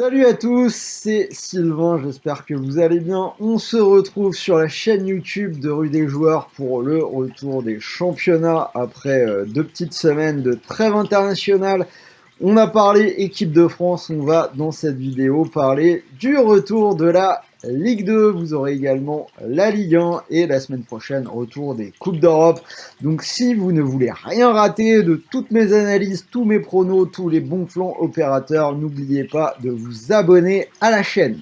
Salut à tous, c'est Sylvain, j'espère que vous allez bien. On se retrouve sur la chaîne YouTube de Rue des Joueurs pour le retour des championnats après 2 petites semaines de trêve internationale. On a parlé équipe de France, on va dans cette vidéo parler du retour de la Ligue 2. Vous aurez également la Ligue 1 et la semaine prochaine retour des Coupes d'Europe. Donc si vous ne voulez rien rater de toutes mes analyses, tous mes pronos, tous les bons plans opérateurs, n'oubliez pas de vous abonner à la chaîne.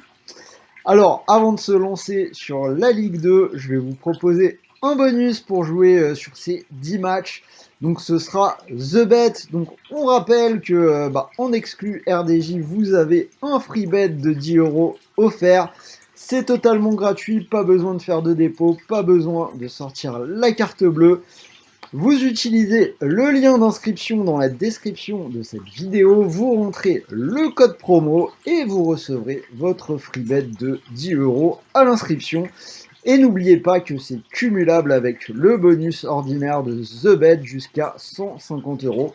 Alors avant de se lancer sur la Ligue 2, je vais vous proposer un bonus pour jouer sur ces 10 matchs. Donc ce sera The Bet. Donc on rappelle que en exclu RDJ, vous avez un free bet de 10 € offert. C'est totalement gratuit, pas besoin de faire de dépôt, pas besoin de sortir la carte bleue. Vous utilisez le lien d'inscription dans la description de cette vidéo, vous rentrez le code promo et vous recevrez votre free bet de 10 € à l'inscription. Et n'oubliez pas que c'est cumulable avec le bonus ordinaire de The Bet jusqu'à 150 €.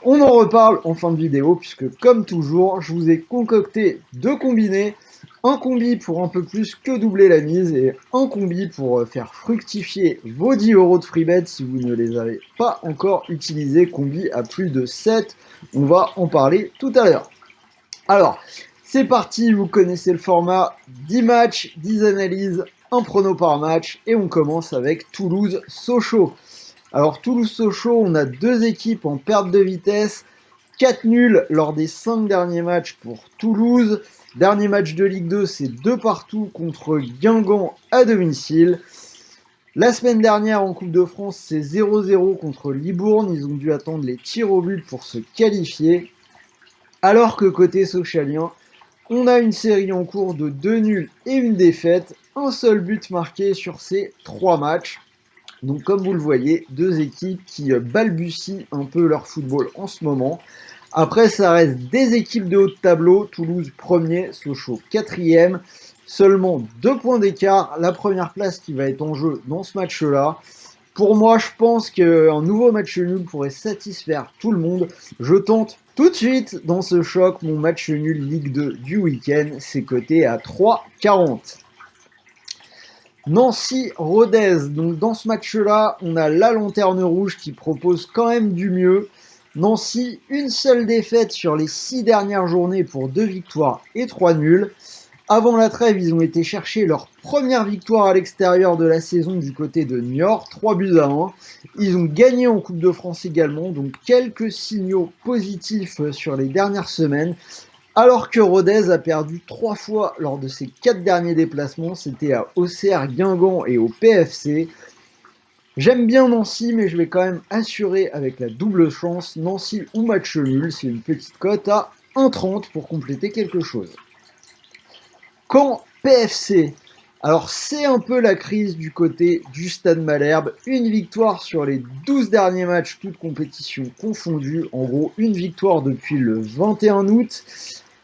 On en reparle en fin de vidéo puisque comme toujours, je vous ai concocté deux combinés. Un combi pour un peu plus que doubler la mise et un combi pour faire fructifier vos 10 € de free bet si vous ne les avez pas encore utilisés. Combi à plus de 7, on va en parler tout à l'heure. Alors, c'est parti, vous connaissez le format, 10 matchs, 10 analyses, un prono par match, et on commence avec Toulouse-Sochaux. Alors Toulouse-Sochaux, on a deux équipes en perte de vitesse, 4 nuls lors des 5 derniers matchs pour Toulouse. Dernier match de Ligue 2, c'est 2 partout contre Guingamp à domicile. La semaine dernière en Coupe de France, c'est 0-0 contre Libourne. Ils ont dû attendre les tirs au but pour se qualifier. Alors que côté sochalien, on a une série en cours de 2 nuls et une défaite. Un seul but marqué sur ces 3 matchs. Donc comme vous le voyez, deux équipes qui balbutient un peu leur football en ce moment. Après, ça reste des équipes de haut de tableau. Toulouse premier, Sochaux quatrième. Seulement 2 points d'écart. La première place qui va être en jeu dans ce match-là. Pour moi, je pense qu'un nouveau match nul pourrait satisfaire tout le monde. Je tente tout de suite dans ce choc mon match nul Ligue 2 du week-end. C'est coté à 3,40. Nancy-Rodez, donc dans ce match-là, on a la Lanterne Rouge qui propose quand même du mieux. Nancy, une seule défaite sur les 6 dernières journées pour 2 victoires et 3 nuls. Avant la trêve, ils ont été chercher leur première victoire à l'extérieur de la saison du côté de Niort, 3-1. Ils ont gagné en Coupe de France également, donc quelques signaux positifs sur les dernières semaines. Alors que Rodez a perdu 3 fois lors de ses 4 derniers déplacements, c'était à Auxerre, Guingamp et au PFC. J'aime bien Nancy, mais je vais quand même assurer avec la double chance. Nancy ou match nul, c'est une petite cote à 1,30 pour compléter quelque chose. Caen PFC. Alors c'est un peu la crise du côté du Stade Malherbe. Une victoire sur les 12 derniers matchs, toutes compétitions confondues. En gros, une victoire depuis le 21 août.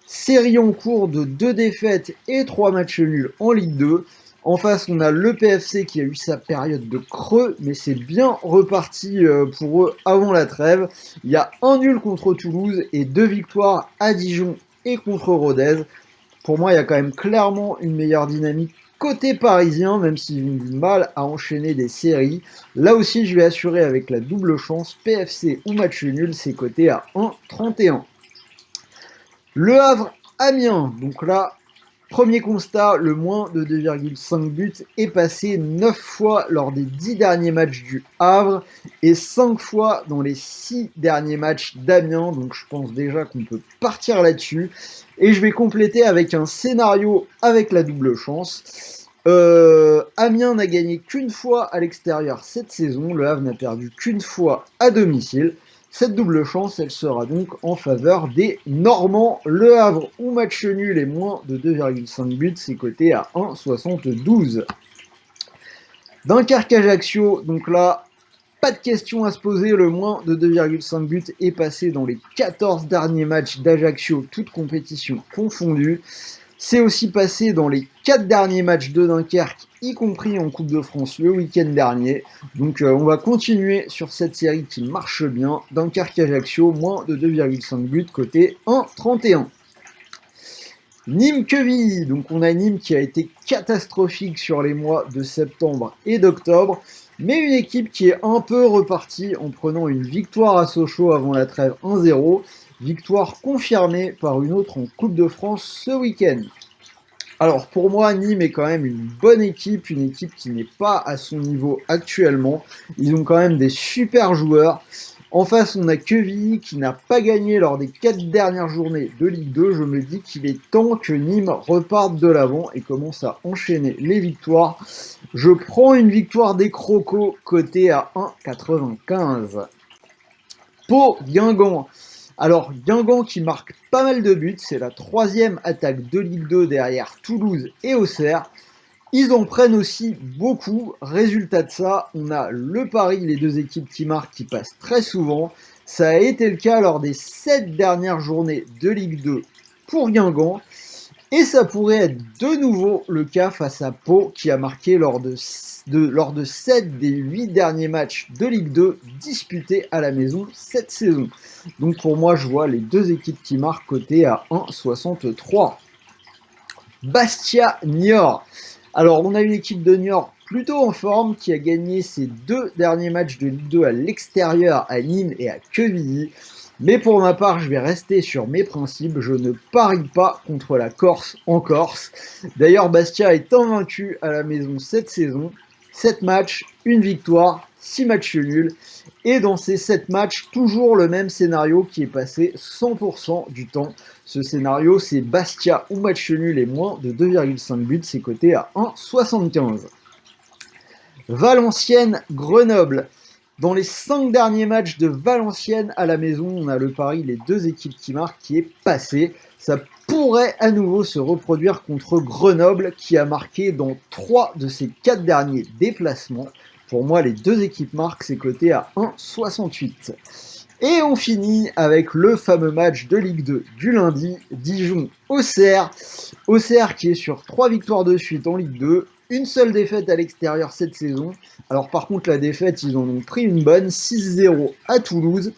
Série en cours de 2 défaites et 3 matchs nuls en Ligue 2. En face, on a le PFC qui a eu sa période de creux, mais c'est bien reparti pour eux avant la trêve. Il y a un nul contre Toulouse et 2 victoires à Dijon et contre Rodez. Pour moi, il y a quand même clairement une meilleure dynamique côté parisien, même s'ils ont du mal à enchaîner des séries. Là aussi, je vais assurer avec la double chance. PFC ou match nul, c'est coté à 1,31. Le Havre-Amiens, donc là, premier constat, le moins de 2,5 buts est passé 9 fois lors des 10 derniers matchs du Havre et 5 fois dans les 6 derniers matchs d'Amiens, donc je pense déjà qu'on peut partir là-dessus. Et je vais compléter avec un scénario avec la double chance. Amiens n'a gagné qu'une fois à l'extérieur cette saison, le Havre n'a perdu qu'une fois à domicile. Cette double chance, elle sera donc en faveur des Normands. Le Havre ou match nul et moins de 2,5 buts, c'est coté à 1,72. Dunkerque-Ajaccio, donc là, pas de question à se poser, le moins de 2,5 buts est passé dans les 14 derniers matchs d'Ajaccio, toutes compétitions confondues. C'est aussi passé dans les 4 derniers matchs de Dunkerque, y compris en Coupe de France le week-end dernier. Donc on va continuer sur cette série qui marche bien. Dunkerque-Ajaccio, moins de 2,5 buts, côté 1,31. Nîmes-Quevilly, donc on a Nîmes qui a été catastrophique sur les mois de septembre et d'octobre, mais une équipe qui est un peu repartie en prenant une victoire à Sochaux avant la trêve 1-0, victoire confirmée par une autre en Coupe de France ce week-end. Alors pour moi, Nîmes est quand même une bonne équipe, une équipe qui n'est pas à son niveau actuellement. Ils ont quand même des super joueurs. En face, on a Quevilly qui n'a pas gagné lors des 4 dernières journées de Ligue 2. Je me dis qu'il est temps que Nîmes reparte de l'avant et commence à enchaîner les victoires. Je prends une victoire des Crocos cotée à 1,95. Pau Guingamp. Alors, Guingamp qui marque pas mal de buts, c'est la 3e attaque de Ligue 2 derrière Toulouse et Auxerre. Ils en prennent aussi beaucoup. Résultat de ça, on a le pari, les deux équipes qui marquent, qui passent très souvent. Ça a été le cas lors des 7 dernières journées de Ligue 2 pour Guingamp. Et ça pourrait être de nouveau le cas face à Pau, qui a marqué lors de 7 des 8 derniers matchs de Ligue 2 disputés à la maison cette saison. Donc pour moi, je vois les deux équipes qui marquent cotées à 1,63. Bastia-Niort. Alors, on a une équipe de Niort plutôt en forme qui a gagné ses 2 derniers matchs de Ligue 2 à l'extérieur à Nîmes et à Quevilly. Mais pour ma part, je vais rester sur mes principes. Je ne parie pas contre la Corse en Corse. D'ailleurs, Bastia est invaincu à la maison cette saison. 7 matchs, 1 victoire, 6 matchs nuls. Et dans ces 7 matchs, toujours le même scénario qui est passé 100% du temps. Ce scénario, c'est Bastia ou match nul et moins de 2,5 buts. C'est coté à 1,75. Valenciennes-Grenoble. Dans les 5 derniers matchs de Valenciennes à la maison, on a le pari, les deux équipes qui marquent, qui est passé. Ça pourrait à nouveau se reproduire contre Grenoble, qui a marqué dans 3 de ses 4 derniers déplacements. Pour moi, les deux équipes marquent, c'est coté à 1,68. Et on finit avec le fameux match de Ligue 2 du lundi, Dijon-Auxerre. Auxerre qui est sur 3 victoires de suite en Ligue 2, une seule défaite à l'extérieur cette saison. Alors par contre la défaite, ils en ont pris une bonne, 6-0 à Toulouse.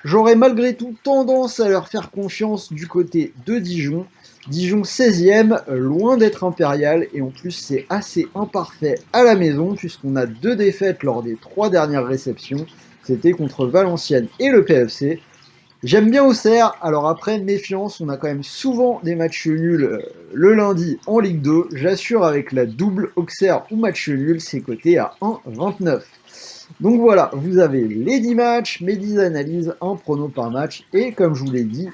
J'aurais malgré tout tendance à leur faire confiance du côté de Dijon. Dijon 16e, loin d'être impérial, et en plus c'est assez imparfait à la maison, puisqu'on a 2 défaites lors des 3 dernières réceptions. C'était contre Valenciennes et le PFC. J'aime bien Auxerre, alors après, méfiance, on a quand même souvent des matchs nuls le lundi en Ligue 2. J'assure avec la double Auxerre ou match nul, c'est coté à 1,29. Donc voilà, vous avez les 10 matchs, mes 10 analyses, un prono par match, et comme je vous l'ai dit,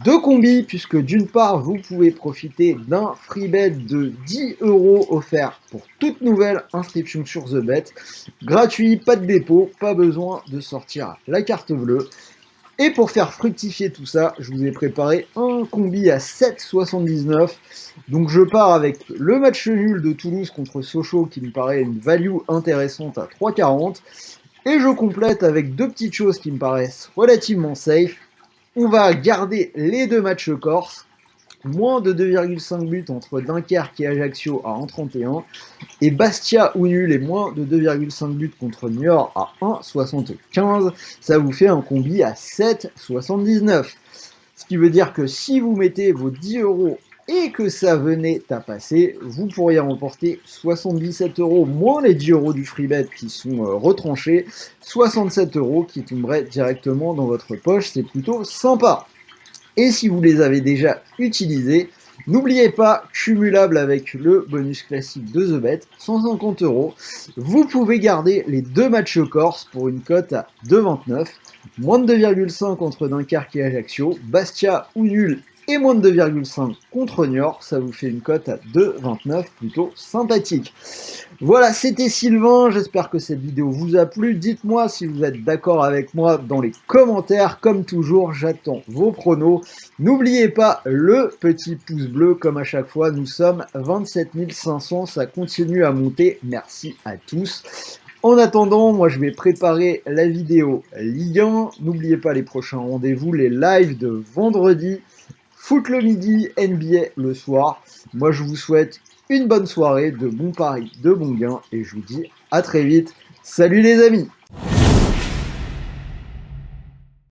2 combis, puisque d'une part, vous pouvez profiter d'un free bet de 10 € offert pour toute nouvelle inscription sur The Bet. Gratuit, pas de dépôt, pas besoin de sortir la carte bleue. Et pour faire fructifier tout ça, je vous ai préparé un combi à 7,79. Donc je pars avec le match nul de Toulouse contre Sochaux qui me paraît une value intéressante à 3,40. Et je complète avec 2 petites choses qui me paraissent relativement safe. On va garder les 2 matchs corse. Moins de 2,5 buts entre Dunkerque et Ajaccio à 1,31. Et Bastia ou nul et moins de 2,5 buts contre Niort à 1,75. Ça vous fait un combi à 7,79. Ce qui veut dire que si vous mettez vos 10 € et que ça venait à passer, vous pourriez remporter 77 € moins les 10 € du free bet qui sont retranchés. 67 € qui tomberaient directement dans votre poche. C'est plutôt sympa. Et si vous les avez déjà utilisés, n'oubliez pas, cumulable avec le bonus classique de The Bet, 150 €. Vous pouvez garder les 2 matchs corse pour une cote à 2,29. Moins de 2,5 contre Dunkerque et Ajaccio, Bastia ou nul et moins de 2,5 contre Niort, ça vous fait une cote à 2,29, plutôt sympathique. Voilà, c'était Sylvain, j'espère que cette vidéo vous a plu. Dites-moi si vous êtes d'accord avec moi dans les commentaires. Comme toujours, j'attends vos pronos. N'oubliez pas le petit pouce bleu, comme à chaque fois, nous sommes 27 500, ça continue à monter. Merci à tous. En attendant, moi je vais préparer la vidéo Ligue 1. N'oubliez pas les prochains rendez-vous, les lives de vendredi. Foot le midi, NBA le soir. Moi, je vous souhaite une bonne soirée, de bons paris, de bons gains, et je vous dis à très vite. Salut les amis!